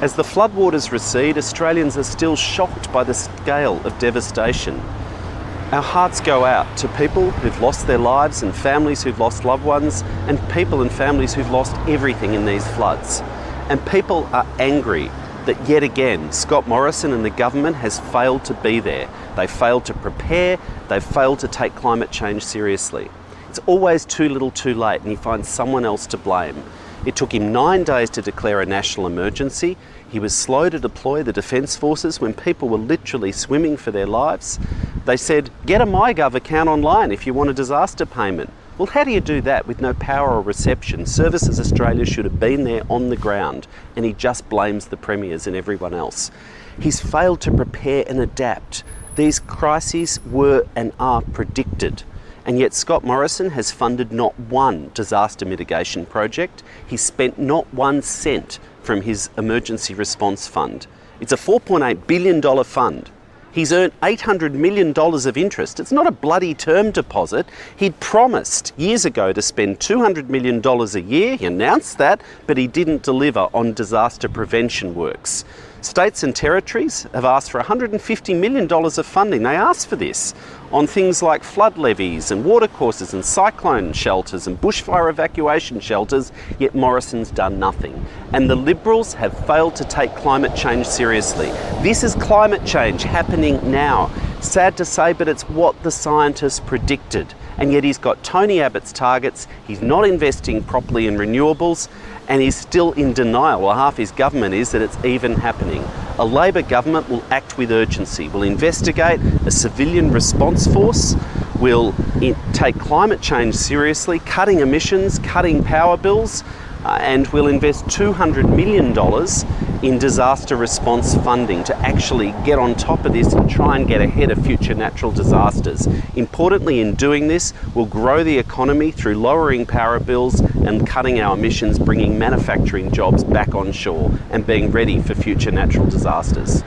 As the floodwaters recede, Australians are still shocked by the scale of devastation. Our hearts go out to people who've lost their lives and families who've lost loved ones and people and families who've lost everything in these floods. And people are angry that yet again Scott Morrison and the government has failed to be there. They failed to prepare, they've failed to take climate change seriously. It's always too little too late and he finds someone else to blame. It took him 9 days to declare a national emergency. He was slow to deploy the Defence Forces when people were literally swimming for their lives. They said, get a MyGov account online if you want a disaster payment. Well, how do you do that with no power or reception? Services Australia should have been there on the ground, and he just blames the premiers and everyone else. He's failed to prepare and adapt. These crises were and are predicted. And yet Scott Morrison has funded not one disaster mitigation project. He's spent not 1 cent from his emergency response fund. It's a $4.8 billion fund. He's earned $800 million of interest. It's not a bloody term deposit. He'd promised years ago to spend $200 million a year. He announced that, but he didn't deliver on disaster prevention works. States and territories have asked for $150 million of funding. They asked for this on things like flood levies and watercourses and cyclone shelters and bushfire evacuation shelters, yet Morrison's done nothing. And the Liberals have failed to take climate change seriously. This is climate change happening now. Sad to say, but it's what the scientists predicted. And yet he's got Tony Abbott's targets, he's not investing properly in renewables, and he's still in denial, or half his government is, that it's even happening. A Labor government will act with urgency, will investigate a civilian response force, will take climate change seriously, cutting emissions, cutting power bills, and will invest $200 million in disaster response funding to actually get on top of this and try and get ahead of future natural disasters. Importantly, in doing this, we'll grow the economy through lowering power bills and cutting our emissions, bringing manufacturing jobs back onshore and being ready for future natural disasters.